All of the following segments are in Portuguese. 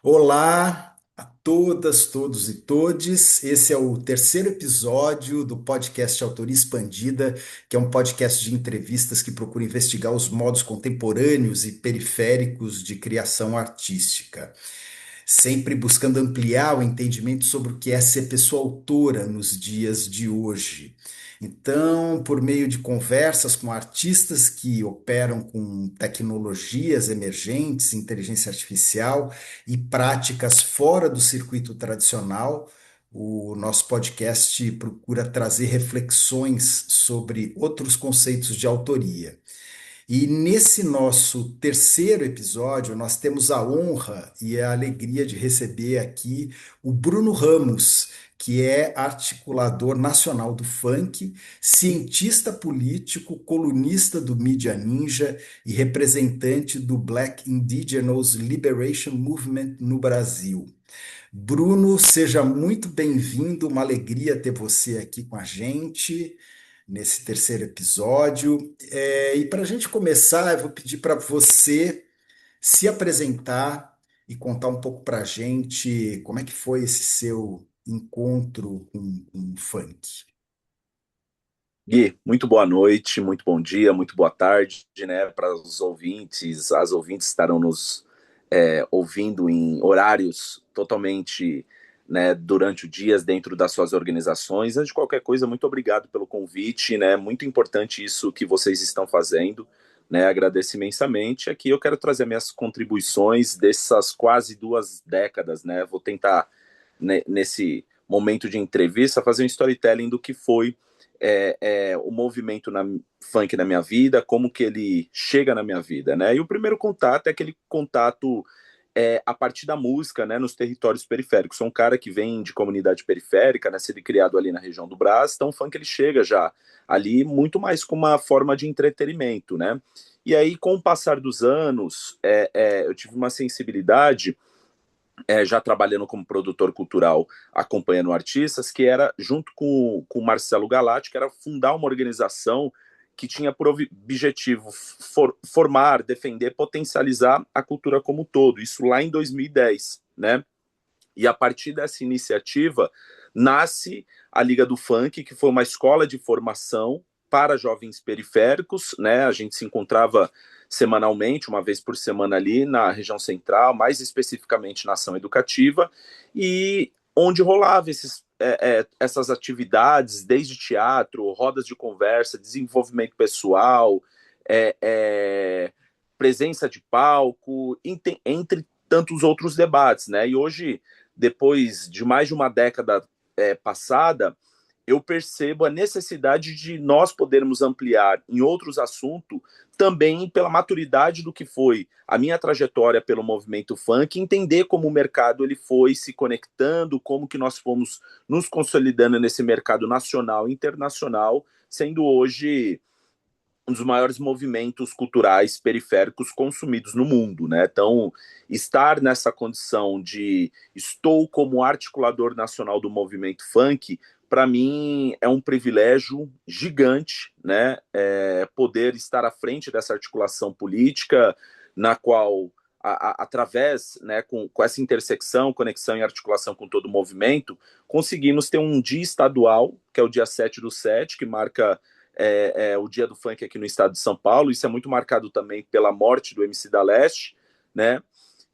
Olá a todas, todos e todes. Esse é o terceiro episódio do podcast Autoria Expandida, que é um podcast de entrevistas que procura investigar os modos contemporâneos e periféricos de criação artística, sempre buscando ampliar o entendimento sobre o que é ser pessoa autora nos dias de hoje. Então, por meio de conversas com artistas que operam com tecnologias emergentes, inteligência artificial e práticas fora do circuito tradicional, o nosso podcast procura trazer reflexões sobre outros conceitos de autoria. E nesse nosso terceiro episódio, nós temos a honra e a alegria de receber aqui o Bruno Ramos, que é articulador nacional do funk, cientista político, colunista do Mídia Ninja e representante do Black Indigenous Liberation Movement no Brasil. Bruno, seja muito bem-vindo, uma alegria ter você aqui com a gente nesse terceiro episódio. E para a gente começar, eu vou pedir para você se apresentar e contar um pouco para a gente como é que foi esse seu encontro com o funk. Gui, muito boa noite, muito bom dia, muito boa tarde, né, para os ouvintes. As ouvintes estarão nos ouvindo em horários totalmente, né, durante o dia, dentro das suas organizações. Antes de qualquer coisa, muito obrigado pelo convite, né, muito importante isso que vocês estão fazendo, né, agradeço imensamente. Aqui eu quero trazer minhas contribuições dessas quase 2 décadas, né, vou tentar, né, nesse momento de entrevista, fazer um storytelling do que foi o movimento funk na minha vida, como que ele chega na minha vida, né? E o primeiro contato é aquele contato a partir da música, né, nos territórios periféricos. Sou um cara que vem de comunidade periférica, né, sendo criado ali na região do Brás, então o funk ele chega já ali muito mais com uma forma de entretenimento, né? E aí, com o passar dos anos, eu tive uma sensibilidade já trabalhando como produtor cultural, acompanhando artistas, que era, junto com o Marcelo Galati, que era fundar uma organização que tinha por objetivo formar, defender, potencializar a cultura como um todo. Isso lá em 2010, né? E a partir dessa iniciativa nasce a Liga do Funk, que foi uma escola de formação para jovens periféricos, né? A gente se encontrava semanalmente, uma vez por semana ali na região central, mais especificamente na ação educativa, e onde rolava essas atividades, desde teatro, rodas de conversa, desenvolvimento pessoal, é, é, presença de palco, entre tantos outros debates, né? E hoje, depois de mais de uma década passada, eu percebo a necessidade de nós podermos ampliar em outros assuntos, também pela maturidade do que foi a minha trajetória pelo movimento funk, entender como o mercado ele foi se conectando, como que nós fomos nos consolidando nesse mercado nacional e internacional, sendo hoje um dos maiores movimentos culturais periféricos consumidos no mundo, né? Então, estar nessa condição de estou como articulador nacional do movimento funk, para mim é um privilégio gigante, né? Poder estar à frente dessa articulação política, na qual através, né, com essa intersecção, conexão e articulação com todo o movimento, conseguimos ter um dia estadual, que é o dia 7/7, que marca o Dia do Funk aqui no estado de São Paulo. Isso é muito marcado também pela morte do MC da Leste, né?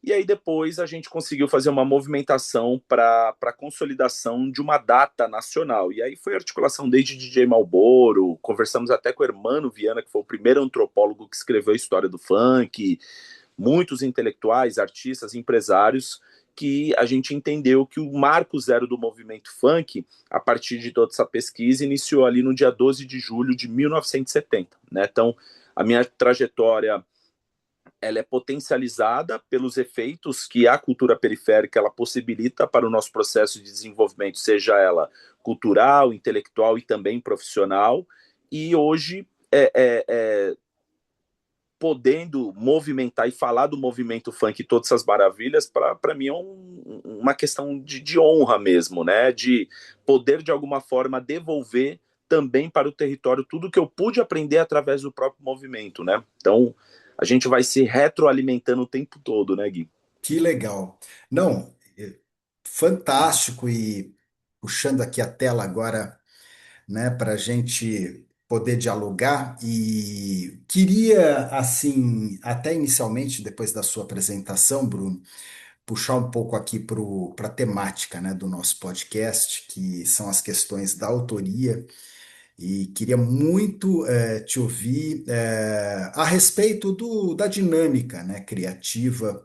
E aí depois a gente conseguiu fazer uma movimentação para a consolidação de uma data nacional. E aí foi articulação desde DJ Malboro, conversamos até com o Hermano Viana, que foi o primeiro antropólogo que escreveu a história do funk, muitos intelectuais, artistas, empresários, que a gente entendeu que o marco zero do movimento funk, a partir de toda essa pesquisa, iniciou ali no dia 12 de julho de 1970. Né? Então, a minha trajetória ela é potencializada pelos efeitos que a cultura periférica ela possibilita para o nosso processo de desenvolvimento, seja ela cultural, intelectual e também profissional. E hoje podendo movimentar e falar do movimento funk e todas essas maravilhas, para mim é uma questão de honra mesmo, né? De poder, de alguma forma, devolver também para o território tudo que eu pude aprender através do próprio movimento, né? Então, a gente vai se retroalimentando o tempo todo, né, Gui? Que legal. Não, fantástico e puxando aqui a tela agora, né, para a gente poder dialogar e queria, assim, até inicialmente, depois da sua apresentação, Bruno, puxar um pouco aqui para a temática, né, do nosso podcast, que são as questões da autoria, e queria muito te ouvir a respeito da dinâmica, né, criativa,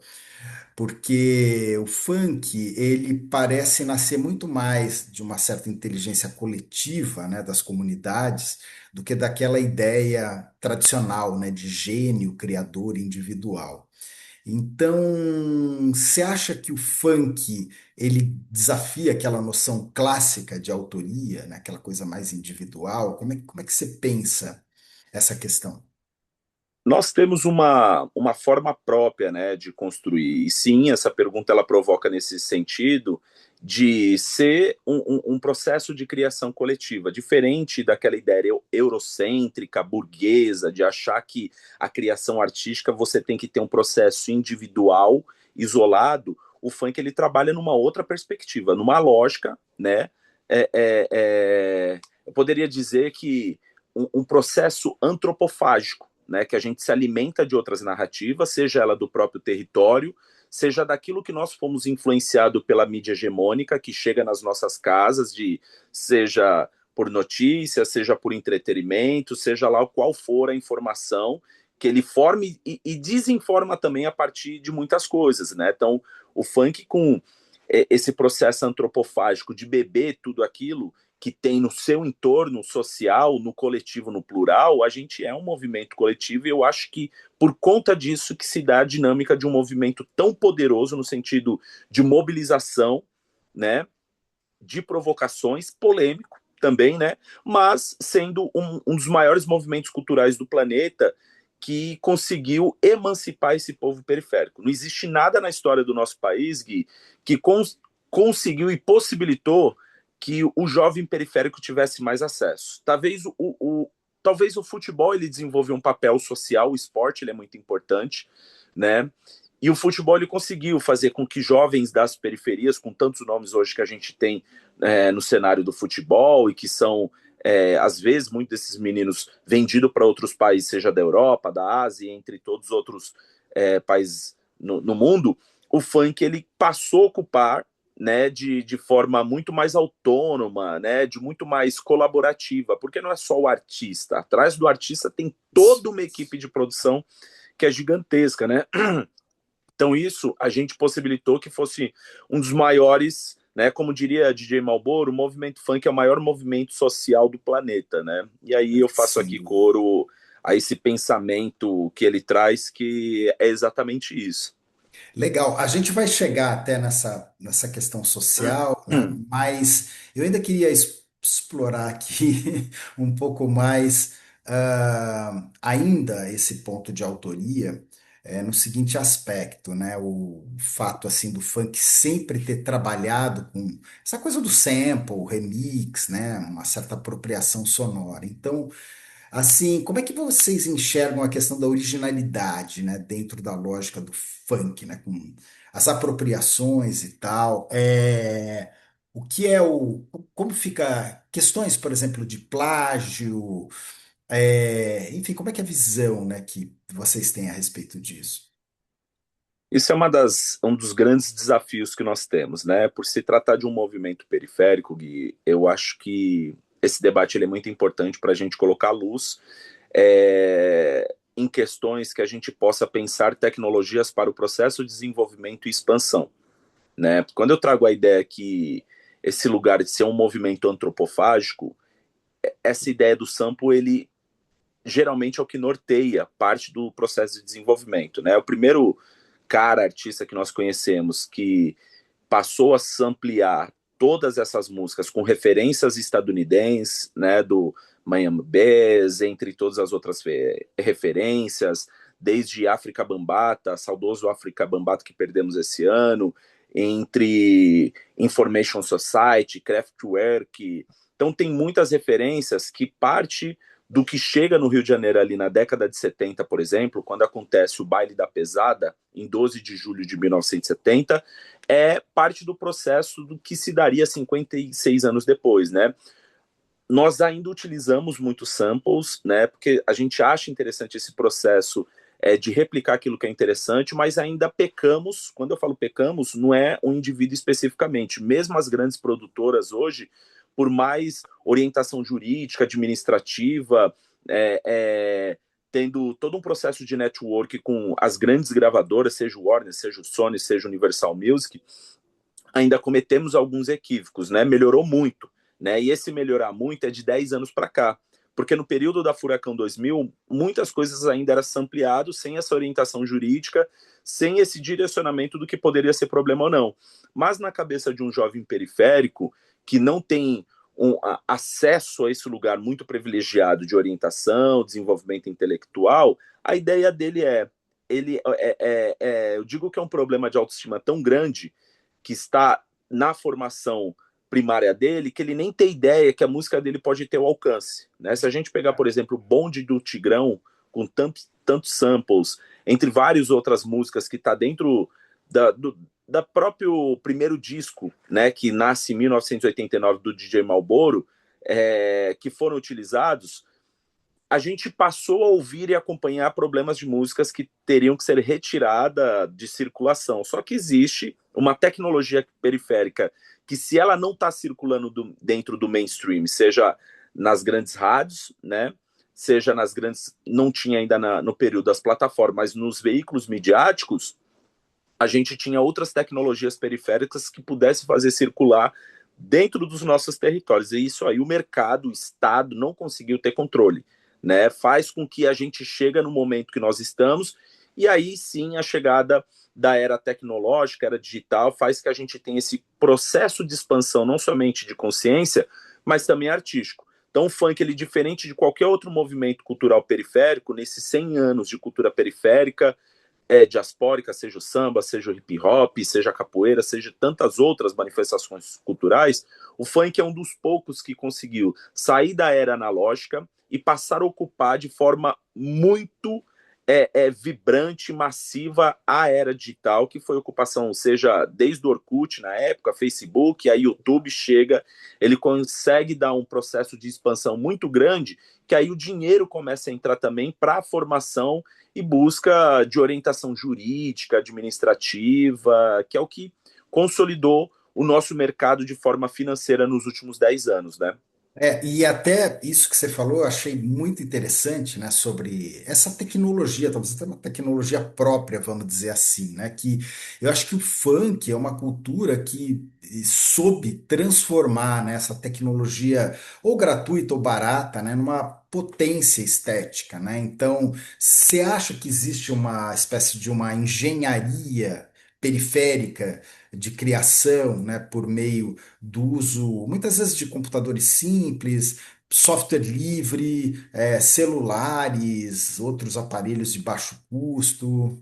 porque o funk, ele parece nascer muito mais de uma certa inteligência coletiva, né, das comunidades, do que daquela ideia tradicional, né, de gênio criador individual. Então, você acha que o funk ele desafia aquela noção clássica de autoria, né? Aquela coisa mais individual? Como é que você pensa essa questão? Nós temos uma forma própria, né, de construir. E sim, essa pergunta ela provoca nesse sentido de ser um processo de criação coletiva, diferente daquela ideia eurocêntrica, burguesa, de achar que a criação artística você tem que ter um processo individual, isolado. O funk ele trabalha numa outra perspectiva, numa lógica, né? Eu poderia dizer que um processo antropofágico, né, que a gente se alimenta de outras narrativas, seja ela do próprio território, seja daquilo que nós fomos influenciados pela mídia hegemônica, que chega nas nossas casas, seja por notícias, seja por entretenimento, seja lá qual for a informação, que ele forme e desinforma também a partir de muitas coisas, né? Então, o funk com esse processo antropofágico de beber tudo aquilo que tem no seu entorno social, no coletivo, no plural, a gente é um movimento coletivo e eu acho que por conta disso que se dá a dinâmica de um movimento tão poderoso no sentido de mobilização, né, de provocações, polêmico também, né, mas sendo um dos maiores movimentos culturais do planeta que conseguiu emancipar esse povo periférico. Não existe nada na história do nosso país, Gui, que conseguiu e possibilitou que o jovem periférico tivesse mais acesso. Talvez o futebol ele desenvolva um papel social, o esporte ele é muito importante, né? E o futebol ele conseguiu fazer com que jovens das periferias, com tantos nomes hoje que a gente tem no cenário do futebol e que são às vezes muitos desses meninos vendidos para outros países, seja da Europa, da Ásia, entre todos os outros países no mundo, o funk ele passou a ocupar, né, de forma muito mais autônoma, né, de muito mais colaborativa, porque não é só o artista. Atrás do artista tem toda uma equipe de produção que é gigantesca, né? Então isso a gente possibilitou que fosse um dos maiores, né, como diria DJ Malboro, o movimento funk é o maior movimento social do planeta, né? E aí eu faço Sem aqui dúvida. coro a esse pensamento que ele traz, que é exatamente isso. Legal, a gente vai chegar até nessa questão social, né? Mas eu ainda queria explorar aqui um pouco mais ainda esse ponto de autoria no seguinte aspecto, né? O fato assim do funk sempre ter trabalhado com essa coisa do sample, o remix, né? Uma certa apropriação sonora. Então assim, como é que vocês enxergam a questão da originalidade, né, dentro da lógica do funk, né, com as apropriações e tal? O que é como fica questões, por exemplo, de plágio, enfim, como é que é a visão, né, que vocês têm a respeito disso? Isso é um dos grandes desafios que nós temos, né? Por se tratar de um movimento periférico, Gui, eu acho que esse debate ele é muito importante para a gente colocar luz em questões que a gente possa pensar tecnologias para o processo de desenvolvimento e expansão, né? Quando eu trago a ideia que esse lugar de ser um movimento antropofágico, essa ideia do sample, ele geralmente é o que norteia parte do processo de desenvolvimento, né? O primeiro cara, artista que nós conhecemos que passou a samplear todas essas músicas com referências estadunidenses, né, do Miami Bass, entre todas as outras referências, desde África Bambata, saudoso África Bambata que perdemos esse ano, entre Information Society, Kraftwerk. Então tem muitas referências que parte do que chega no Rio de Janeiro ali na década de 70, por exemplo, quando acontece o Baile da Pesada, em 12 de julho de 1970, é parte do processo do que se daria 56 anos depois, né? Nós ainda utilizamos muitos samples, né? Porque a gente acha interessante esse processo de replicar aquilo que é interessante, mas ainda pecamos. Quando eu falo pecamos, não é um indivíduo especificamente. Mesmo as grandes produtoras hoje, por mais orientação jurídica, administrativa, tendo todo um processo de network com as grandes gravadoras, seja o Warner, seja o Sony, seja o Universal Music, ainda cometemos alguns equívocos, né? Melhorou muito, né? E esse melhorar muito é de 10 anos para cá. Porque no período da Furacão 2000, muitas coisas ainda eram ampliadas sem essa orientação jurídica, sem esse direcionamento do que poderia ser problema ou não. Mas na cabeça de um jovem periférico que não tem acesso a esse lugar muito privilegiado de orientação, desenvolvimento intelectual, a ideia dele eu digo que é um problema de autoestima tão grande que está na formação primária dele, que ele nem tem ideia que a música dele pode ter o alcance, né? Se a gente pegar, por exemplo, o Bonde do Tigrão, com tantos samples, entre várias outras músicas que está dentro da próprio primeiro disco, né, que nasce em 1989 do DJ Marlboro, que foram utilizados, a gente passou a ouvir e acompanhar problemas de músicas que teriam que ser retiradas de circulação. Só que existe uma tecnologia periférica que, se ela não está circulando dentro do mainstream, seja nas grandes rádios, né, seja nas grandes... Não tinha ainda no período das plataformas, mas nos veículos midiáticos, a gente tinha outras tecnologias periféricas que pudessem fazer circular dentro dos nossos territórios. E isso aí o mercado, o Estado, não conseguiu ter controle, né? Faz com que a gente chegue no momento que nós estamos, e aí sim a chegada da era tecnológica, era digital, faz que a gente tenha esse processo de expansão, não somente de consciência, mas também artístico. Então o funk, ele, diferente de qualquer outro movimento cultural periférico, nesses 100 anos de cultura periférica, diaspórica, seja o samba, seja o hip hop, seja a capoeira, seja tantas outras manifestações culturais, o funk é um dos poucos que conseguiu sair da era analógica e passar a ocupar de forma muito vibrante, massiva, a era digital, que foi ocupação, seja desde o Orkut na época, Facebook, a YouTube chega, ele consegue dar um processo de expansão muito grande, que aí o dinheiro começa a entrar também para a formação e busca de orientação jurídica, administrativa, que é o que consolidou o nosso mercado de forma financeira nos últimos 10 anos, né? E até isso que você falou, eu achei muito interessante, né, sobre essa tecnologia, talvez até uma tecnologia própria, vamos dizer assim, né, que eu acho que o funk é uma cultura que soube transformar, né, essa tecnologia ou gratuita ou barata, né, numa potência estética, né? Então, você acha que existe uma espécie de uma engenharia periférica de criação, né, por meio do uso, muitas vezes, de computadores simples, software livre, celulares, outros aparelhos de baixo custo?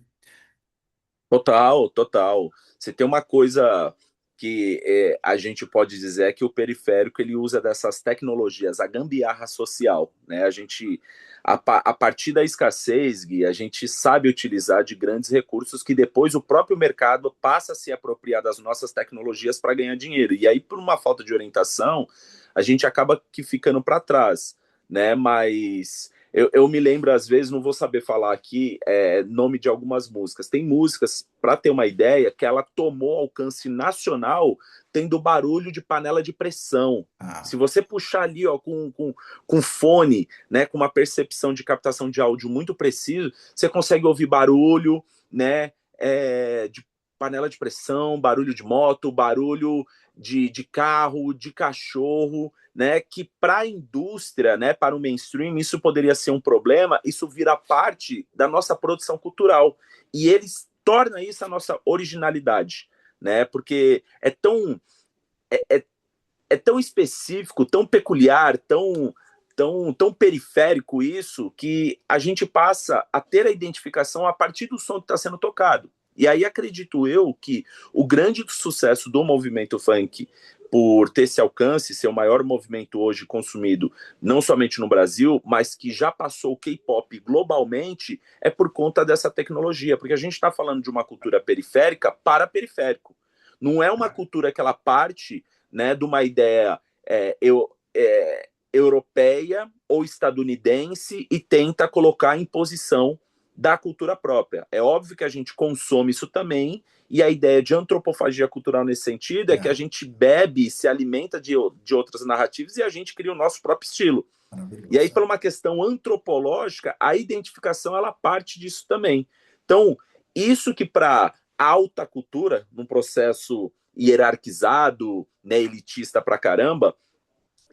Total, total. Você tem uma coisa que a gente pode dizer é que o periférico, ele usa dessas tecnologias, a gambiarra social, né? A gente, a partir da escassez, Gui, a gente sabe utilizar de grandes recursos que depois o próprio mercado passa a se apropriar das nossas tecnologias para ganhar dinheiro. E aí, por uma falta de orientação, a gente acaba que ficando para trás, né? Mas eu me lembro, às vezes, não vou saber falar aqui nome de algumas músicas. Tem músicas, para ter uma ideia, que ela tomou alcance nacional tendo barulho de panela de pressão. Se Ah, você puxar ali ó, com fone, né, com uma percepção de captação de áudio muito preciso, você consegue ouvir barulho, né, de panela de pressão, barulho de moto, barulho de carro, de cachorro, né, que para a indústria, né, para o mainstream, isso poderia ser um problema, isso vira parte da nossa produção cultural. E eles tornam isso a nossa originalidade, né, porque é, é tão específico, tão peculiar, tão periférico isso, que a gente passa a ter a identificação a partir do som que está sendo tocado. E aí acredito eu que o grande sucesso do movimento funk por ter esse alcance, ser o maior movimento hoje consumido, não somente no Brasil, mas que já passou o K-pop globalmente, é por conta dessa tecnologia, porque a gente está falando de uma cultura periférica para periférico. Não é uma cultura que ela parte, né, de uma ideia europeia ou estadunidense e tenta colocar em posição da cultura própria. É óbvio que a gente consome isso também, e a ideia de antropofagia cultural nesse sentido é que a gente bebe, se alimenta de outras narrativas e a gente cria o nosso próprio estilo. E aí, por uma questão antropológica, a identificação ela parte disso também. Então, isso que para alta cultura, num processo hierarquizado, né, elitista pra caramba,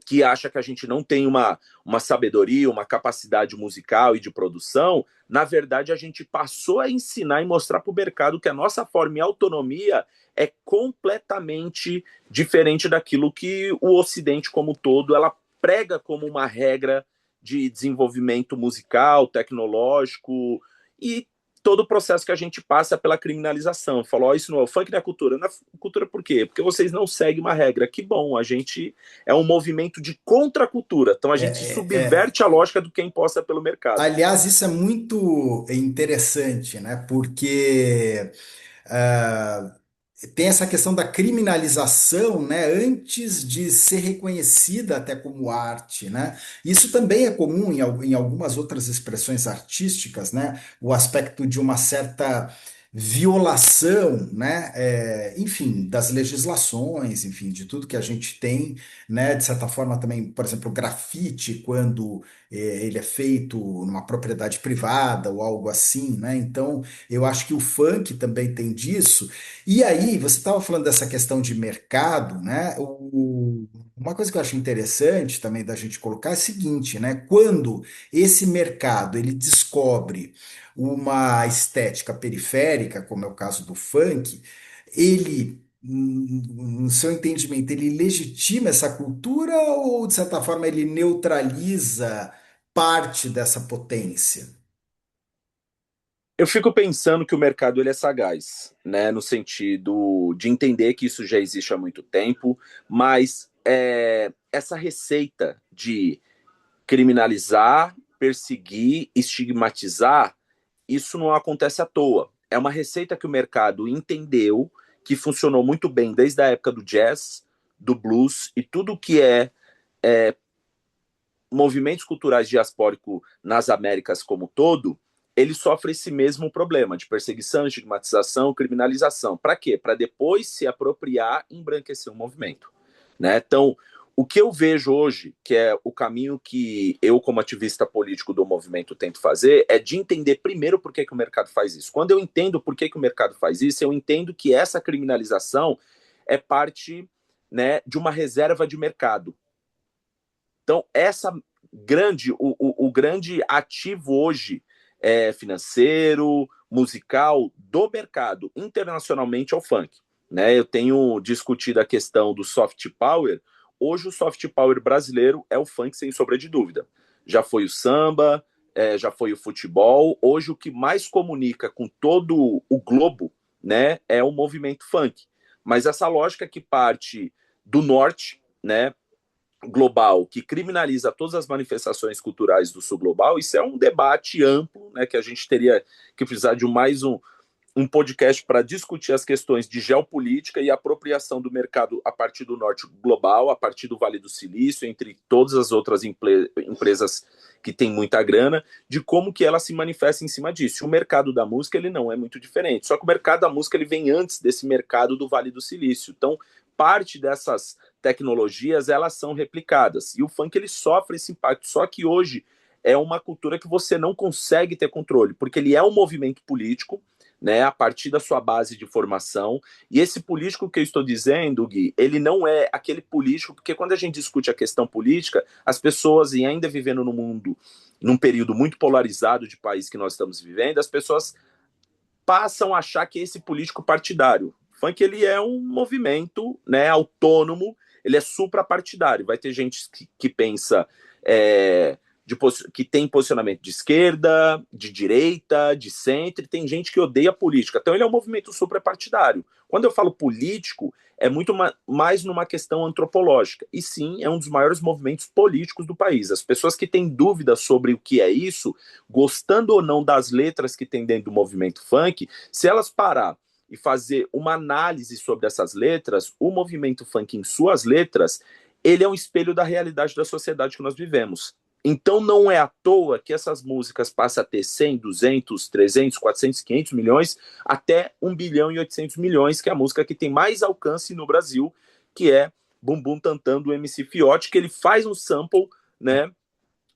que acha que a gente não tem uma sabedoria, uma capacidade musical e de produção, na verdade a gente passou a ensinar e mostrar para o mercado que a nossa forma e autonomia é completamente diferente daquilo que o Ocidente como um todo ela prega como uma regra de desenvolvimento musical, tecnológico e todo o processo que a gente passa pela criminalização. Falou, oh, isso não é o funk da cultura. Na cultura por quê? Porque vocês não seguem uma regra. Que bom, a gente é um movimento de contracultura. Então a gente subverte a lógica do que é imposta pelo mercado. Aliás, isso é muito interessante, né? Porque ah, tem essa questão da criminalização, né, antes de ser reconhecida até como arte, né? Isso também é comum em algumas outras expressões artísticas, né? O aspecto de uma certa violação, né? Enfim, das legislações, enfim, de tudo que a gente tem, né? De certa forma também, por exemplo, o grafite, quando ele é feito numa propriedade privada ou algo assim, né? Então, eu acho que o funk também tem disso. E aí, você estava falando dessa questão de mercado, né? Uma coisa que eu acho interessante também da gente colocar é o seguinte, né? Quando esse mercado ele descobre uma estética periférica, como é o caso do funk, ele, no seu entendimento, ele legitima essa cultura ou, de certa forma, ele neutraliza parte dessa potência? Eu fico pensando que o mercado ele é sagaz, né, no sentido de entender que isso já existe há muito tempo, mas essa receita de criminalizar, perseguir, estigmatizar, isso não acontece à toa. É uma receita que o mercado entendeu que funcionou muito bem desde a época do jazz, do blues e tudo que é movimentos culturais diaspóricos nas Américas como um todo, ele sofre esse mesmo problema de perseguição, estigmatização, criminalização. Para quê? Para depois se apropriar e embranquecer o movimento. Né? Então, o que eu vejo hoje, que é o caminho que eu, como ativista político do movimento, tento fazer, é de entender primeiro por que o mercado faz isso. Quando eu entendo por que o mercado faz isso, eu entendo que essa criminalização é parte, né, de uma reserva de mercado. Então, o grande ativo hoje financeiro, musical do mercado internacionalmente é o funk. Né? Eu tenho discutido a questão do soft power. Hoje, o soft power brasileiro é o funk, sem sombra de dúvida. Já foi o samba, já foi o futebol. Hoje, o que mais comunica com todo o globo, né, é o movimento funk. Mas essa lógica que parte do norte, né, global que criminaliza todas as manifestações culturais do sul global, isso é um debate amplo, né, que a gente teria que precisar de um podcast para discutir as questões de geopolítica e apropriação do mercado a partir do norte global, a partir do Vale do Silício, entre todas as outras empresas que têm muita grana, de como que ela se manifesta em cima disso. O mercado da música ele não é muito diferente, só que o mercado da música ele vem antes desse mercado do Vale do Silício. Então, parte dessas tecnologias elas são replicadas e o funk ele sofre esse impacto. Só que hoje é uma cultura que você não consegue ter controle, porque ele é um movimento político, né, a partir da sua base de formação. E esse político que eu estou dizendo, Gui, ele não é aquele político, porque quando a gente discute a questão política, as pessoas, e ainda vivendo no mundo, num período muito polarizado de país que nós estamos vivendo, as pessoas passam a achar que é esse político partidário. O funk ele é um movimento, né, autônomo, ele é suprapartidário. Vai ter gente que pensa que tem posicionamento de esquerda, de direita, de centro, e tem gente que odeia a política. Então ele é um movimento suprapartidário. Quando eu falo político, é muito mais numa questão antropológica. E sim, é um dos maiores movimentos políticos do país. As pessoas que têm dúvidas sobre o que é isso, gostando ou não das letras que tem dentro do movimento funk, se elas parar e fazer uma análise sobre essas letras, o movimento funk em suas letras, ele é um espelho da realidade da sociedade que nós vivemos. Então não é à toa que essas músicas passam a ter 100, 200, 300, 400, 500 milhões, até 1 bilhão e 800 milhões, que é a música que tem mais alcance no Brasil, que é Bumbum Tantan, do MC Fiote, que ele faz um sample, né,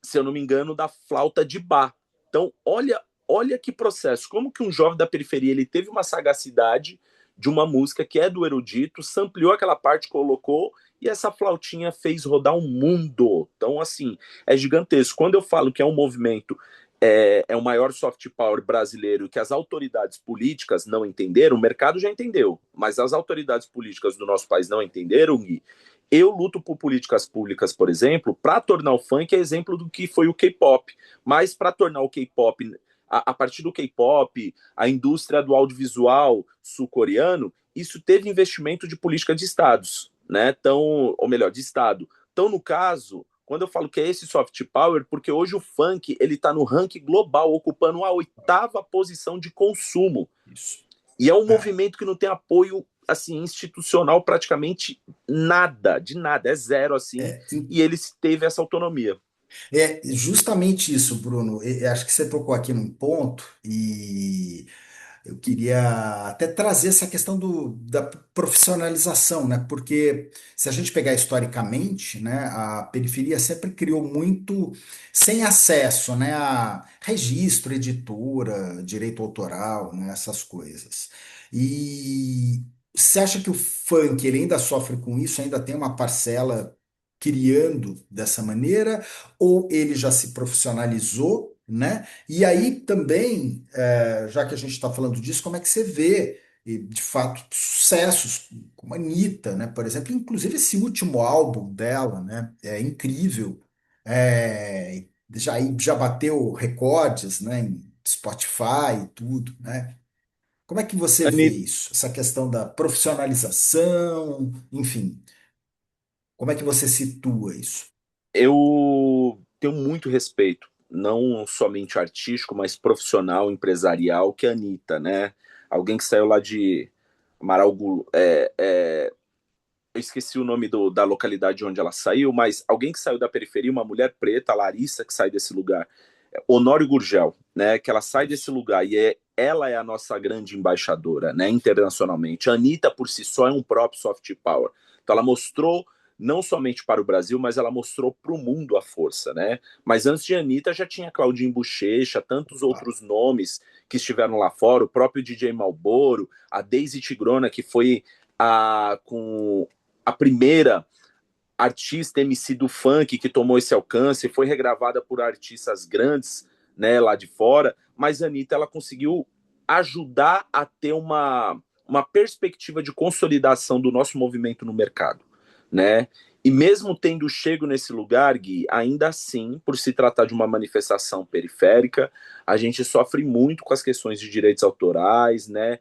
se eu não me engano, da flauta de Bach. Então, olha que processo. Como que um jovem da periferia ele teve uma sagacidade de uma música que é do erudito, sampleou aquela parte, colocou, e essa flautinha fez rodar o mundo. Então, assim, é gigantesco. Quando eu falo que é um movimento, é o maior soft power brasileiro que as autoridades políticas não entenderam, o mercado já entendeu, mas as autoridades políticas do nosso país não entenderam, Gui. Eu luto por políticas públicas, por exemplo, para tornar o funk exemplo do que foi o K-pop, mas para tornar o K-pop, a partir do K-pop, a indústria do audiovisual sul-coreano, isso teve investimento de política de estados, né? Então, ou melhor, de estado. Então, no caso, quando eu falo que é esse soft power, porque hoje o funk ele está no ranking global, ocupando a 8ª posição de consumo. Isso. E é um movimento que não tem apoio assim institucional praticamente nada, de nada, é zero assim, e ele teve essa autonomia. É justamente isso, Bruno. Acho que você tocou aqui num ponto e eu queria até trazer essa questão da profissionalização, né? Porque se a gente pegar historicamente, né, a periferia sempre criou muito sem acesso, né, a registro, editora, direito autoral, né, essas coisas. E você acha que o funk ele ainda sofre com isso, ainda tem uma parcela criando dessa maneira, ou ele já se profissionalizou, né? E aí também, já que a gente está falando disso, como é que você vê, de fato, sucessos como a Anitta, né? Por exemplo, inclusive esse último álbum dela, né? É incrível. Já bateu recordes, né? Em Spotify e tudo, né? Como é que você vê Anitta, isso? Essa questão da profissionalização, enfim, como é que você situa isso? eu tenho muito respeito, não somente artístico, mas profissional, empresarial, que é a Anitta, né? Alguém que saiu lá de Amaral, eu esqueci o nome da localidade onde ela saiu, mas alguém que saiu da periferia, uma mulher preta, a Larissa, que sai desse lugar, Honório Gurgel, né, que ela sai desse Isso. lugar e ela é a nossa grande embaixadora, né, internacionalmente. A Anitta, por si só, é um próprio soft power. Então, ela mostrou, não somente para o Brasil, mas ela mostrou para o mundo a força, né? Mas antes de Anitta, já tinha Claudinho Bochecha, tantos Ah, outros nomes que estiveram lá fora, o próprio DJ Malboro, a Daisy Tigrona, que foi com a primeira artista MC do funk que tomou esse alcance, foi regravada por artistas grandes, né, lá de fora, mas a Anitta, ela conseguiu ajudar a ter uma perspectiva de consolidação do nosso movimento no mercado, né? E mesmo tendo chego nesse lugar, Gui, ainda assim, por se tratar de uma manifestação periférica, a gente sofre muito com as questões de direitos autorais, né?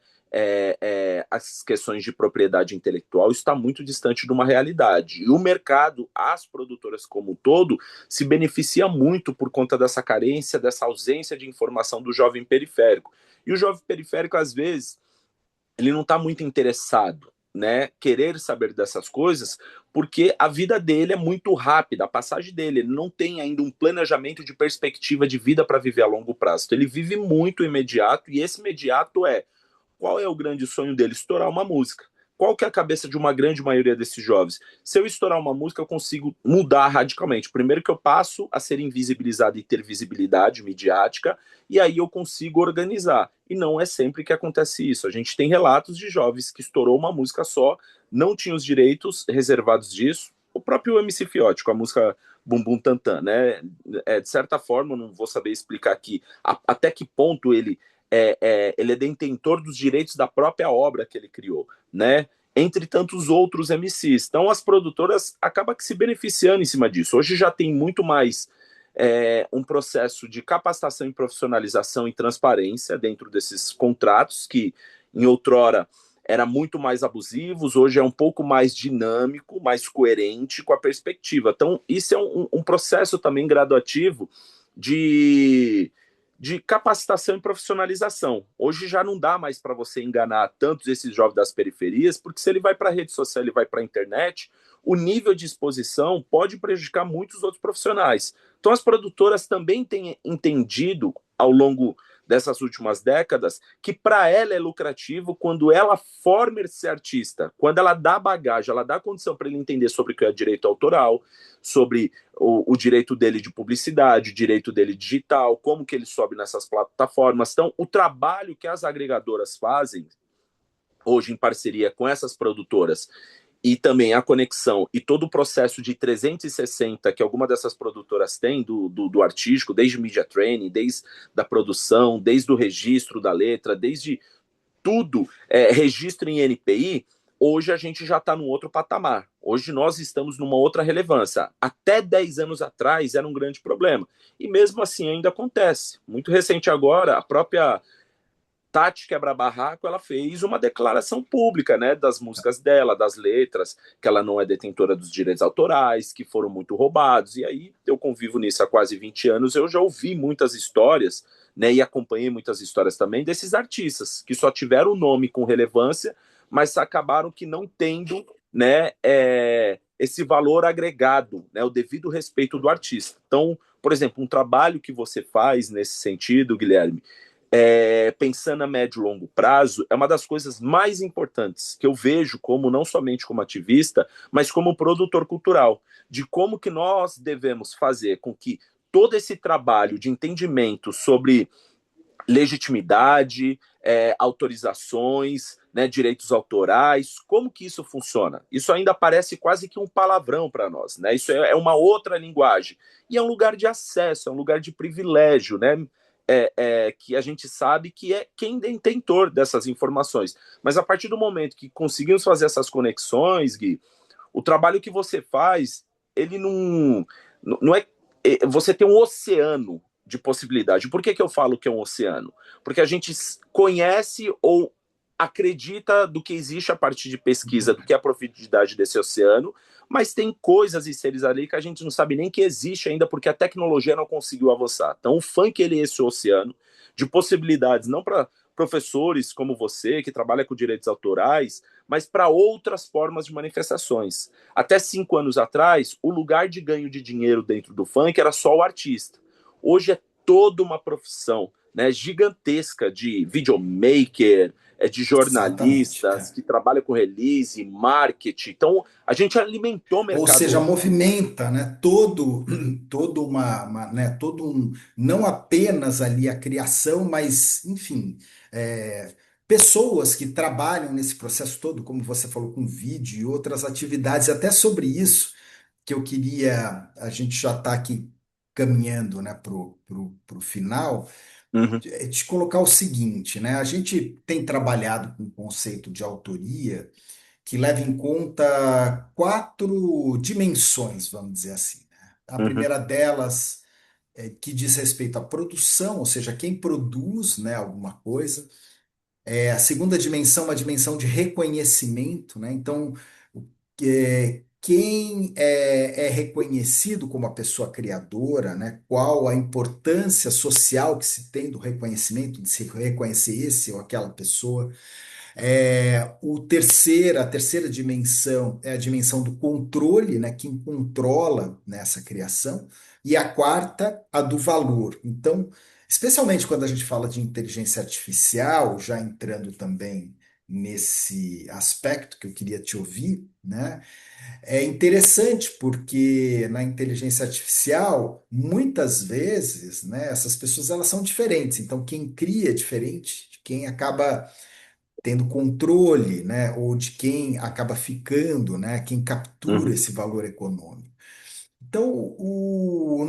As questões de propriedade intelectual, isso está muito distante de uma realidade. E o mercado, as produtoras como um todo, se beneficia muito por conta dessa carência, dessa ausência de informação do jovem periférico. E o jovem periférico, às vezes, ele não está muito interessado, né, querer saber dessas coisas, porque a vida dele é muito rápida, a passagem dele, ele não tem ainda um planejamento de perspectiva de vida para viver a longo prazo. Então, ele vive muito imediato, e esse imediato qual é o grande sonho dele? Estourar uma música. Qual que é a cabeça de uma grande maioria desses jovens? Se eu estourar uma música, eu consigo mudar radicalmente. Primeiro que eu passo a ser invisibilizado e ter visibilidade midiática, e aí eu consigo organizar. E não é sempre que acontece isso. A gente tem relatos de jovens que estourou uma música só, não tinha os direitos reservados disso. O próprio MC Fiote, com a música Bumbum Tantan, né? De certa forma, eu não vou saber explicar aqui até que ponto ele é detentor dos direitos da própria obra que ele criou, né? Entre tantos outros MCs. Então as produtoras acabam que se beneficiando em cima disso. Hoje já tem muito mais um processo de capacitação e profissionalização e transparência dentro desses contratos, que em outrora era muito mais abusivos, hoje é um pouco mais dinâmico, mais coerente com a perspectiva. Então, isso é um processo também graduativo de, de capacitação e profissionalização. Hoje já não dá mais para você enganar tantos esses jovens das periferias, porque se ele vai para a rede social, ele vai para a internet, o nível de exposição pode prejudicar muitos outros profissionais. Então, as produtoras também têm entendido ao longo dessas últimas décadas que para ela é lucrativo quando ela forma esse artista, quando ela dá bagagem, ela dá condição para ele entender sobre o que é direito autoral, sobre o direito dele de publicidade, o direito dele digital, como que ele sobe nessas plataformas. Então, o trabalho que as agregadoras fazem hoje em parceria com essas produtoras e também a conexão e todo o processo de 360 que alguma dessas produtoras têm do artístico, desde media training, desde da produção, desde o registro da letra, desde tudo, registro em NPI, hoje a gente já está num outro patamar. Hoje nós estamos numa outra relevância. Até 10 anos atrás era um grande problema. E mesmo assim ainda acontece. Muito recente agora, a própria Tati Quebra-Barraco, ela fez uma declaração pública, né, das músicas dela, das letras, que ela não é detentora dos direitos autorais, que foram muito roubados. E aí eu convivo nisso há quase 20 anos, eu já ouvi muitas histórias, né, e acompanhei muitas histórias também desses artistas que só tiveram o nome com relevância, mas acabaram que não tendo, né, esse valor agregado, né, o devido respeito do artista. Então, por exemplo, um trabalho que você faz nesse sentido, Guilherme, pensando a médio e longo prazo, é uma das coisas mais importantes que eu vejo como não somente como ativista, mas como produtor cultural, de como que nós devemos fazer com que todo esse trabalho de entendimento sobre legitimidade, autorizações, né, direitos autorais, como que isso funciona? Isso ainda parece quase que um palavrão para nós, né? Isso é uma outra linguagem. E é um lugar de acesso, é um lugar de privilégio, né? Que a gente sabe que é quem é detentor dessas informações. Mas a partir do momento que conseguimos fazer essas conexões, Gui, o trabalho que você faz, ele não é. Você tem um oceano de possibilidade. Por que eu falo que é um oceano? Porque a gente conhece ou acredita do que existe a partir de pesquisa, do que é a profundidade desse oceano, mas tem coisas e seres ali que a gente não sabe nem que existe ainda, porque a tecnologia não conseguiu avançar. Então, o funk, ele é esse oceano de possibilidades, não para professores como você, que trabalha com direitos autorais, mas para outras formas de manifestações. Até 5 anos atrás, o lugar de ganho de dinheiro dentro do funk era só o artista. Hoje é toda uma profissão, né, gigantesca de videomaker, de Exatamente. jornalistas que trabalham com release, marketing. Então, a gente alimentou o Ou mercado seja, hoje. movimenta, né, todo né, todo um, não apenas ali a criação, mas, enfim, é, pessoas que trabalham nesse processo todo, como você falou, com vídeo e outras atividades, até sobre isso que eu queria, a gente já está aqui caminhando, né, pro final, Uhum, te colocar o seguinte, né, a gente tem trabalhado com o conceito de autoria, que leva em conta quatro dimensões, vamos dizer assim, né? A uhum, primeira delas é que diz respeito à produção, ou seja, quem produz, né, alguma coisa. A segunda dimensão é uma dimensão de reconhecimento, né? Então, quem é reconhecido como a pessoa criadora, né? Qual a importância social que se tem do reconhecimento, de se reconhecer esse ou aquela pessoa. A terceira dimensão é a dimensão do controle, né? Quem controla nessa criação. E a quarta, a do valor. Então, especialmente quando a gente fala de inteligência artificial, já entrando também nesse aspecto que eu queria te ouvir, né? É interessante porque na inteligência artificial, muitas vezes, né, essas pessoas elas são diferentes. Então, quem cria é diferente de quem acaba tendo controle, né, ou de quem acaba ficando, né, quem captura uhum, esse valor econômico. Então,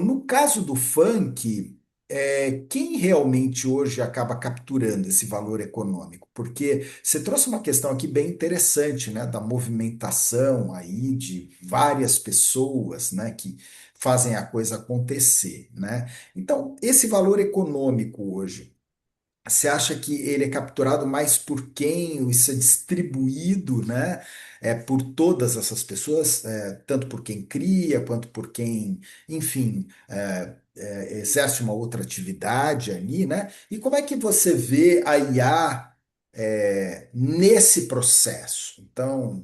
no caso do funk, quem realmente hoje acaba capturando esse valor econômico? Porque você trouxe uma questão aqui bem interessante, né, da movimentação aí de várias pessoas, né, que fazem a coisa acontecer, né? Então, esse valor econômico hoje, você acha que ele é capturado mais por quem? Isso é distribuído, né? Por todas essas pessoas, tanto por quem cria, quanto por quem, enfim, exerce uma outra atividade ali, né? E como é que você vê a IA, nesse processo? Então,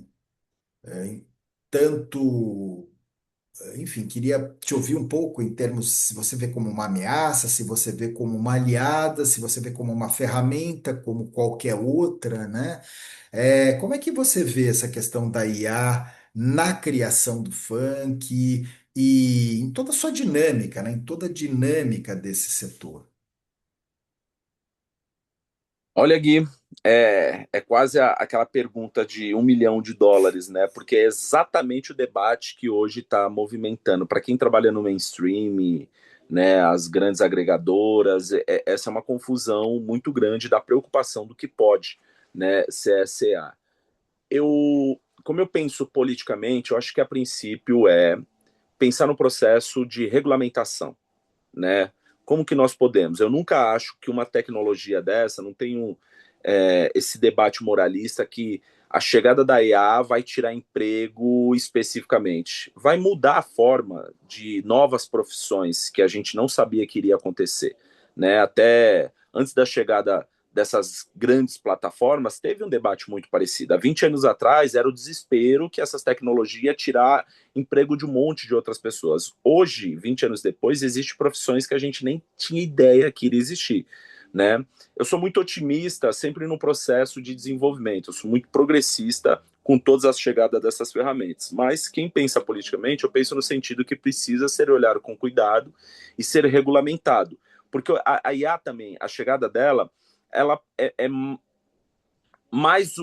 tanto enfim, queria te ouvir um pouco em termos se você vê como uma ameaça, se você vê como uma aliada, se você vê como uma ferramenta, como qualquer outra, né? Como é que você vê essa questão da IA na criação do funk e em toda a sua dinâmica, né? Em toda a dinâmica desse setor? Olha, Gui, é quase aquela pergunta de US$ 1 milhão, né? Porque é exatamente o debate que hoje está movimentando. Para quem trabalha no mainstream, né, as grandes agregadoras, essa é uma confusão muito grande da preocupação do que pode, né, ser SEA. Como eu penso politicamente, eu acho que a princípio é pensar no processo de regulamentação, né? Como que nós podemos? Eu nunca acho que uma tecnologia dessa, não tenho esse debate moralista que a chegada da IA vai tirar emprego especificamente. Vai mudar a forma de novas profissões que a gente não sabia que iria acontecer, né? Até antes da chegada dessas grandes plataformas, teve um debate muito parecido. Há 20 anos atrás, era o desespero que essas tecnologias iam tirar emprego de um monte de outras pessoas. Hoje, 20 anos depois, existem profissões que a gente nem tinha ideia que iria existir, né? Eu sou muito otimista sempre no processo de desenvolvimento, eu sou muito progressista com todas as chegadas dessas ferramentas, mas quem pensa politicamente, eu penso no sentido que precisa ser olhado com cuidado e ser regulamentado, porque a IA também, a chegada dela, ela é mais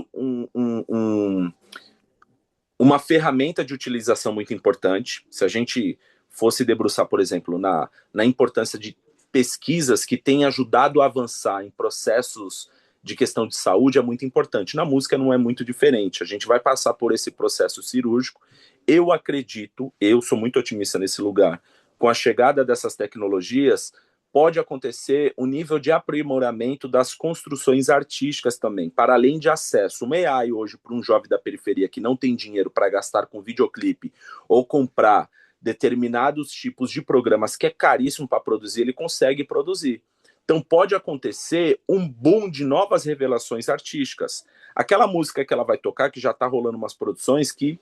uma ferramenta de utilização muito importante. Se a gente fosse debruçar, por exemplo, na importância de pesquisas que têm ajudado a avançar em processos de questão de saúde, é muito importante. Na música não é muito diferente. A gente vai passar por esse processo cirúrgico. Eu acredito, eu sou muito otimista nesse lugar, com a chegada dessas tecnologias, pode acontecer um nível de aprimoramento das construções artísticas também, para além de acesso. Uma AI hoje para um jovem da periferia que não tem dinheiro para gastar com videoclipe ou comprar determinados tipos de programas que é caríssimo para produzir, ele consegue produzir. Então pode acontecer um boom de novas revelações artísticas. Aquela música que ela vai tocar, que já está rolando umas produções que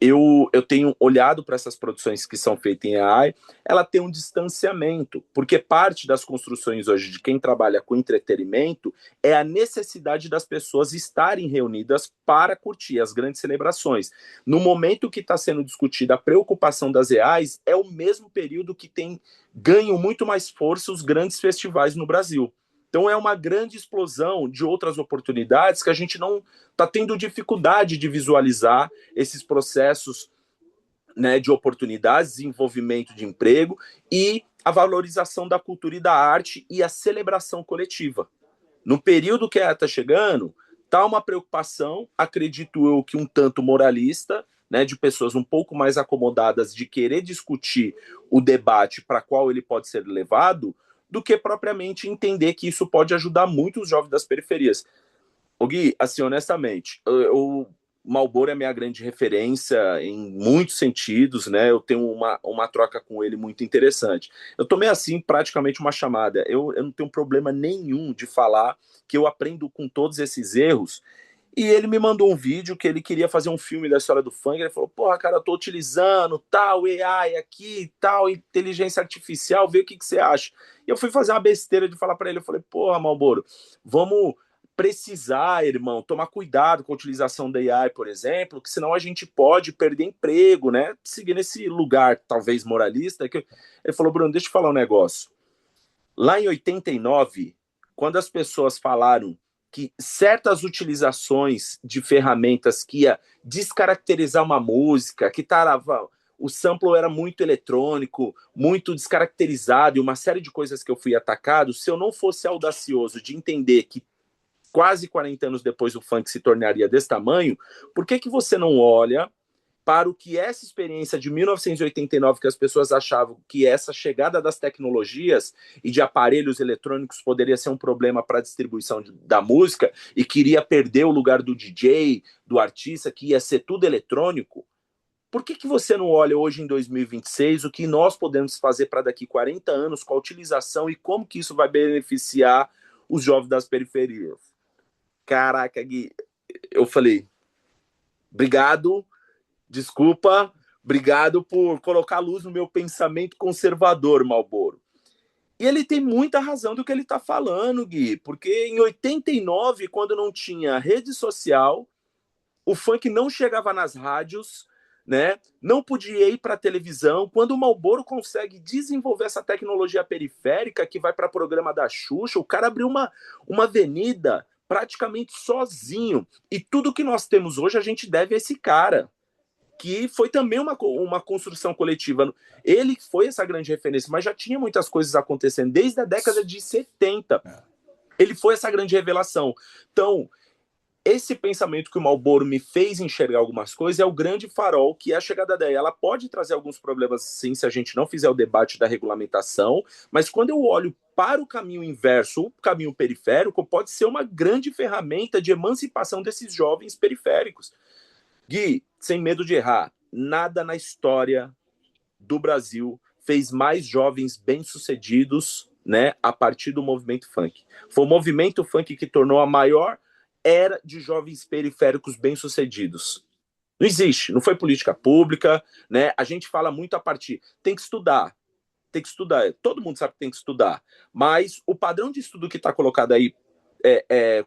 eu tenho olhado para essas produções que são feitas em AI, ela tem um distanciamento, porque parte das construções hoje de quem trabalha com entretenimento é a necessidade das pessoas estarem reunidas para curtir as grandes celebrações. No momento que está sendo discutida a preocupação das AIs, é o mesmo período que tem ganho muito mais força os grandes festivais no Brasil. Então é uma grande explosão de outras oportunidades que a gente não está tendo dificuldade de visualizar esses processos, né, de oportunidades, desenvolvimento de emprego e a valorização da cultura e da arte e a celebração coletiva. No período que ela está chegando, está uma preocupação, acredito eu, que um tanto moralista, né, de pessoas um pouco mais acomodadas de querer discutir o debate para qual ele pode ser levado, do que propriamente entender que isso pode ajudar muito os jovens das periferias. O Gui, assim, honestamente, Marlboro é minha grande referência em muitos sentidos, né? Eu tenho uma troca com ele muito interessante. Eu tomei, assim, praticamente uma chamada. Eu não tenho problema nenhum de falar que eu aprendo com todos esses erros. E ele me mandou um vídeo que ele queria fazer um filme da história do funk. Ele falou: porra, cara, eu tô utilizando tal AI aqui, tal inteligência artificial, vê o que você acha. E eu fui fazer uma besteira de falar para ele. Eu falei: porra, Marlboro, vamos precisar, irmão, tomar cuidado com a utilização da AI, por exemplo, que senão a gente pode perder emprego, né? Seguir nesse lugar, talvez moralista. Ele falou: Bruno, deixa eu falar um negócio. Lá em 89, quando as pessoas falaram que certas utilizações de ferramentas que ia descaracterizar uma música, que tarava o sample era muito eletrônico, muito descaracterizado e uma série de coisas que eu fui atacado, se eu não fosse audacioso de entender que quase 40 anos depois o funk se tornaria desse tamanho, por que você não olha para o que essa experiência de 1989, que as pessoas achavam que essa chegada das tecnologias e de aparelhos eletrônicos poderia ser um problema para a distribuição da música e queria perder o lugar do DJ, do artista, que ia ser tudo eletrônico? Por que você não olha hoje em 2026 o que nós podemos fazer para daqui 40 anos com a utilização e como que isso vai beneficiar os jovens das periferias? Caraca, Gui, eu falei, obrigado, desculpa, obrigado por colocar luz no meu pensamento conservador, Malboro. E ele tem muita razão do que ele está falando, Gui, porque em 89, quando não tinha rede social, o funk não chegava nas rádios, né? Não podia ir para a televisão. Quando o Malboro consegue desenvolver essa tecnologia periférica que vai para o programa da Xuxa, o cara abriu uma avenida praticamente sozinho. E tudo que nós temos hoje a gente deve a esse cara, que foi também uma construção coletiva. Ele foi essa grande referência, mas já tinha muitas coisas acontecendo desde a década de 70. Ele foi essa grande revelação. Então, esse pensamento que o Malboro me fez enxergar algumas coisas é o grande farol que é a chegada dela. Ela pode trazer alguns problemas, sim, se a gente não fizer o debate da regulamentação, mas quando eu olho para o caminho inverso, o caminho periférico, pode ser uma grande ferramenta de emancipação desses jovens periféricos. Gui, sem medo de errar, nada na história do Brasil fez mais jovens bem-sucedidos, né, a partir do movimento funk. Foi o movimento funk que tornou a maior era de jovens periféricos bem-sucedidos. Não existe, não foi política pública, né? A gente fala muito a partir. Tem que estudar, tem que estudar. Todo mundo sabe que tem que estudar. Mas o padrão de estudo que está colocado aí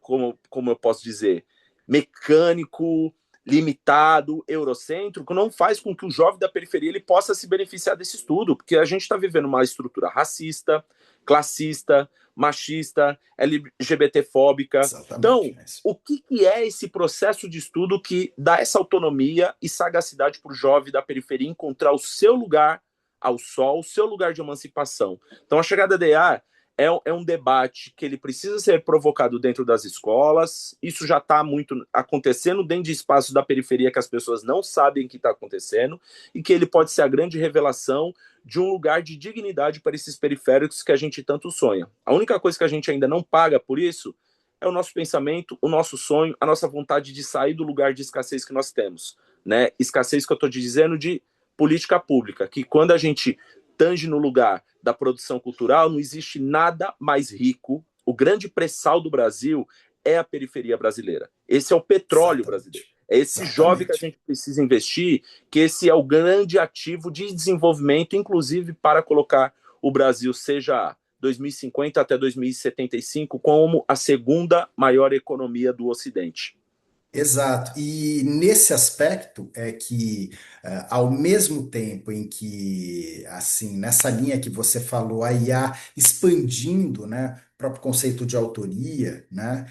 como eu posso dizer, mecânico, limitado, eurocêntrico, não faz com que o jovem da periferia ele possa se beneficiar desse estudo, porque a gente está vivendo uma estrutura racista, classista, machista, LGBTfóbica. Exatamente. Então, o que é esse processo de estudo que dá essa autonomia e sagacidade para o jovem da periferia encontrar o seu lugar ao sol, o seu lugar de emancipação? Então, a chegada da EA é um debate que ele precisa ser provocado dentro das escolas. Isso já está muito acontecendo dentro de espaços da periferia que as pessoas não sabem que está acontecendo e que ele pode ser a grande revelação de um lugar de dignidade para esses periféricos que a gente tanto sonha. A única coisa que a gente ainda não paga por isso é o nosso pensamento, o nosso sonho, a nossa vontade de sair do lugar de escassez que nós temos, né? Escassez que eu estou te dizendo de política pública, que quando a gente tange no lugar da produção cultural, não existe nada mais rico. O grande pré-sal do Brasil é a periferia brasileira. Esse é o petróleo Exatamente. brasileiro. É esse Exatamente. jovem que a gente precisa investir, que esse é o grande ativo de desenvolvimento, inclusive para colocar o Brasil, seja 2050 até 2075, como a segunda maior economia do Ocidente. Exato. E nesse aspecto é que, ao mesmo tempo em que, assim, nessa linha que você falou, a IA expandindo, né, o próprio conceito de autoria, né,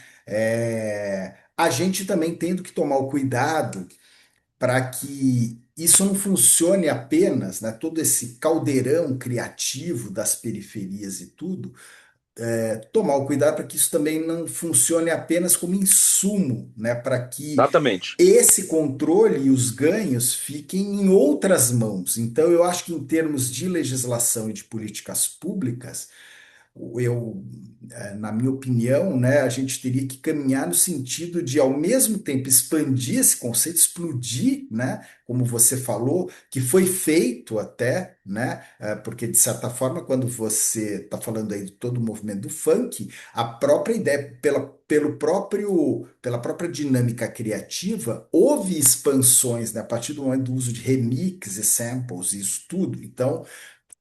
a gente também tendo que tomar o cuidado para que isso não funcione apenas, né, todo esse caldeirão criativo das periferias e tudo, tomar o cuidado para que isso também não funcione apenas como insumo, né, para que Exatamente. esse controle e os ganhos fiquem em outras mãos. Então, eu acho que em termos de legislação e de políticas públicas, eu, na minha opinião, né, a gente teria que caminhar no sentido de, ao mesmo tempo, expandir esse conceito, explodir, né, como você falou, que foi feito até, né, porque, de certa forma, quando você está falando aí de todo o movimento do funk, a própria ideia, pela própria dinâmica criativa, houve expansões, né, a partir do momento do uso de remix e samples e isso tudo. Então,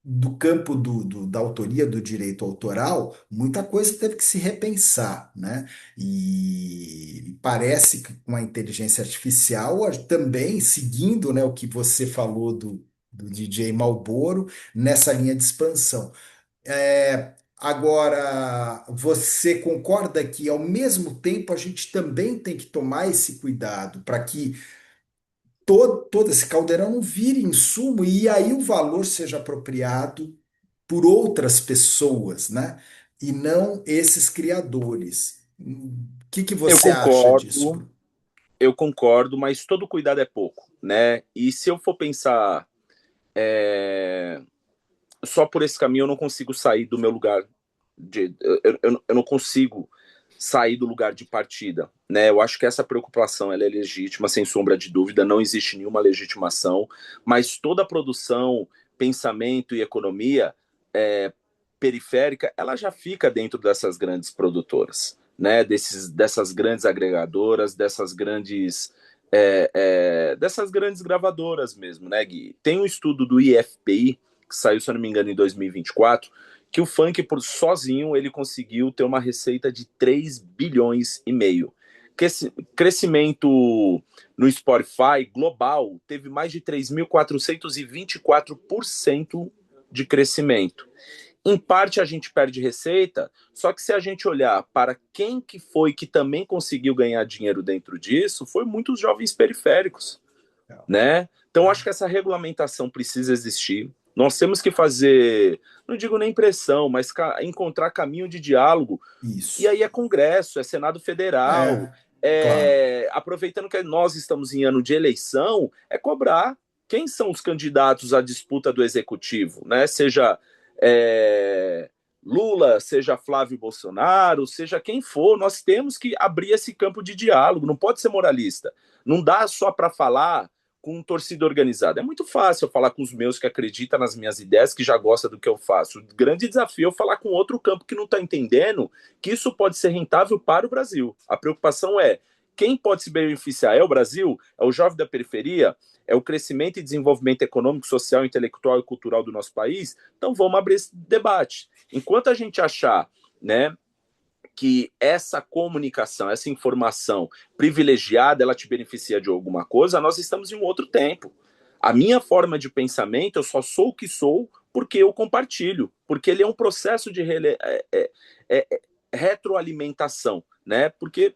do campo da autoria, do direito autoral, muita coisa teve que se repensar, né? E parece que com a inteligência artificial, também seguindo, né, o que você falou do DJ Malboro, nessa linha de expansão. Agora, você concorda que, ao mesmo tempo, a gente também tem que tomar esse cuidado para que todo esse caldeirão não vire insumo e aí o valor seja apropriado por outras pessoas, né? E não esses criadores. O que que Eu você acha disso, concordo, Bruno? eu concordo, mas todo cuidado é pouco, né? E se eu for pensar só por esse caminho, eu não consigo sair do meu lugar eu não consigo sair do lugar de partida, né? Eu acho que essa preocupação ela é legítima, sem sombra de dúvida, não existe nenhuma legitimação, mas toda a produção, pensamento e economia é, periférica, ela já fica dentro dessas grandes produtoras, né? Dessas grandes agregadoras, dessas grandes gravadoras mesmo, né, Gui? Tem um estudo do IFPI que saiu, se eu não me engano, em 2024, que o funk por sozinho ele conseguiu ter uma receita de 3 bilhões e meio. Crescimento no Spotify global teve mais de 3.424% de crescimento. Em parte a gente perde receita, só que se a gente olhar para quem que foi que também conseguiu ganhar dinheiro dentro disso, foi muitos jovens periféricos, né? Então, acho que essa regulamentação precisa existir. Nós temos que fazer, não digo nem pressão, mas encontrar caminho de diálogo. E Isso. aí é Congresso, é Senado Federal, É, claro. aproveitando que nós estamos em ano de eleição, é cobrar quem são os candidatos à disputa do executivo, né? Seja é, Lula, seja Flávio Bolsonaro, seja quem for, nós temos que abrir esse campo de diálogo, não pode ser moralista. Não dá só para falar com torcida organizada. É muito fácil eu falar com os meus que acreditam nas minhas ideias, que já gosta do que eu faço. O grande desafio é eu falar com outro campo que não está entendendo que isso pode ser rentável para o Brasil. A preocupação é quem pode se beneficiar? É o Brasil? É o jovem da periferia? É o crescimento e desenvolvimento econômico, social, intelectual e cultural do nosso país? Então vamos abrir esse debate. Enquanto a gente achar, né, que essa comunicação, essa informação privilegiada, ela te beneficia de alguma coisa, nós estamos em um outro tempo. A minha forma de pensamento, eu só sou o que sou porque eu compartilho, porque ele é um processo de retroalimentação, né? Porque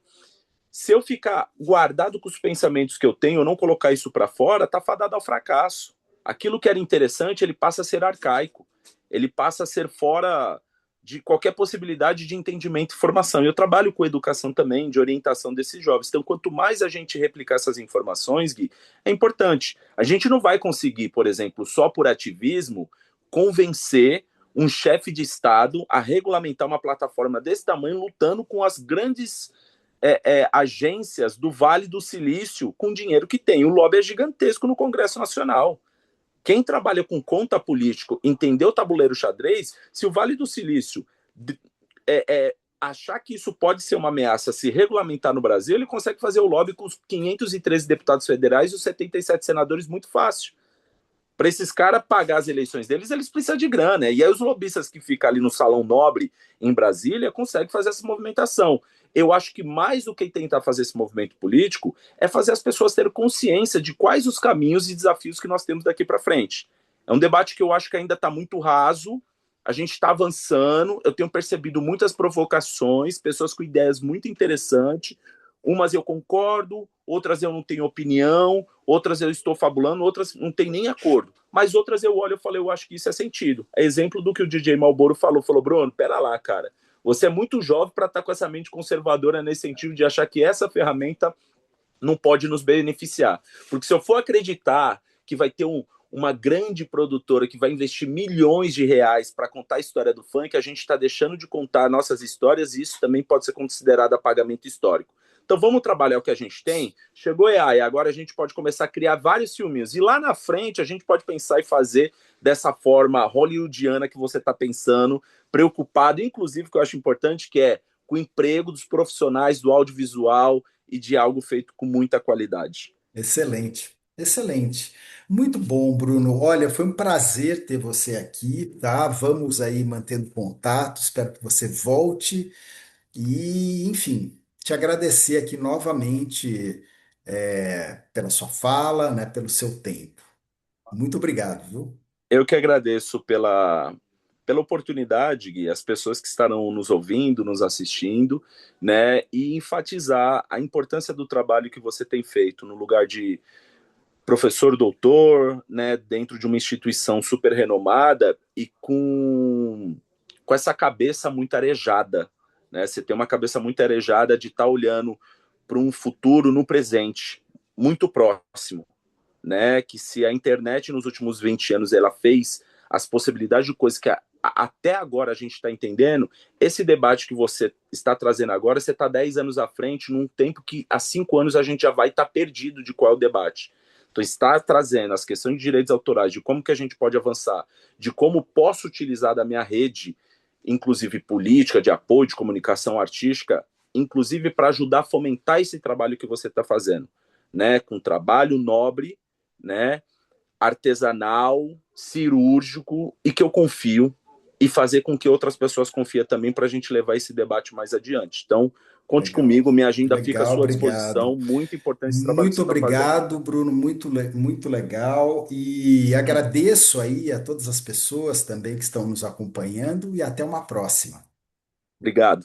se eu ficar guardado com os pensamentos que eu tenho, eu não colocar isso para fora, tá fadado ao fracasso. Aquilo que era interessante, ele passa a ser arcaico, ele passa a ser fora de qualquer possibilidade de entendimento e formação. E eu trabalho com educação também, de orientação desses jovens. Então, quanto mais a gente replicar essas informações, Gui, é importante. A gente não vai conseguir, por exemplo, só por ativismo, convencer um chefe de Estado a regulamentar uma plataforma desse tamanho, lutando com as grandes agências do Vale do Silício com dinheiro que tem. O lobby é gigantesco no Congresso Nacional. Quem trabalha com conta político, entendeu o tabuleiro xadrez, se o Vale do Silício achar que isso pode ser uma ameaça se regulamentar no Brasil, ele consegue fazer o lobby com os 513 deputados federais e os 77 senadores muito fácil. Para esses caras pagar as eleições deles, eles precisam de grana. E aí os lobistas que ficam ali no Salão Nobre, em Brasília, conseguem fazer essa movimentação. Eu acho que mais do que tentar fazer esse movimento político é fazer as pessoas terem consciência de quais os caminhos e desafios que nós temos daqui para frente. É um debate que eu acho que ainda está muito raso, a gente está avançando, eu tenho percebido muitas provocações, pessoas com ideias muito interessantes, umas eu concordo, outras eu não tenho opinião, outras eu estou fabulando, outras não tem nem acordo. Mas outras eu olho e falo, eu acho que isso é sentido. É exemplo do que o DJ Malboro falou, Bruno, pera lá, cara. Você é muito jovem para estar com essa mente conservadora nesse sentido de achar que essa ferramenta não pode nos beneficiar. Porque se eu for acreditar que vai ter uma grande produtora que vai investir milhões de reais para contar a história do funk, a gente está deixando de contar nossas histórias e isso também pode ser considerado apagamento histórico. Então vamos trabalhar o que a gente tem. Chegou AI, agora a gente pode começar a criar vários filminhos. E lá na frente a gente pode pensar e fazer dessa forma hollywoodiana que você está pensando, preocupado, inclusive, que eu acho importante, que é com o emprego dos profissionais do audiovisual e de algo feito com muita qualidade. Excelente, excelente. Muito bom, Bruno. Olha, foi um prazer ter você aqui, tá? Vamos aí mantendo contato. Espero que você volte. E, enfim, te agradecer aqui novamente, pela sua fala, né, pelo seu tempo. Muito obrigado, viu? Eu que agradeço pela oportunidade, Gui, as pessoas que estarão nos ouvindo, nos assistindo, né, e enfatizar a importância do trabalho que você tem feito no lugar de professor doutor, né, dentro de uma instituição super renomada e com essa cabeça muito arejada, né? Você tem uma cabeça muito arejada de estar olhando para um futuro no presente, muito próximo, né? Que se a internet nos últimos 20 anos ela fez as possibilidades de coisas que até agora a gente está entendendo, esse debate que você está trazendo agora, você está 10 anos à frente, num tempo que há 5 anos a gente já vai estar perdido de qual é o debate. Então, está trazendo as questões de direitos autorais, de como que a gente pode avançar, de como posso utilizar da minha rede, inclusive política, de apoio, de comunicação artística, inclusive para ajudar a fomentar esse trabalho que você está fazendo, né? Com trabalho nobre, né? Artesanal, cirúrgico e que eu confio e fazer com que outras pessoas confiem também para a gente levar esse debate mais adiante. Então, conte Legal, comigo, minha agenda fica à legal, sua obrigado. disposição. Muito importante esse trabalho que Muito você está fazendo. obrigado, Bruno, muito legal. E agradeço aí a todas as pessoas também que estão nos acompanhando e até uma próxima. Obrigado.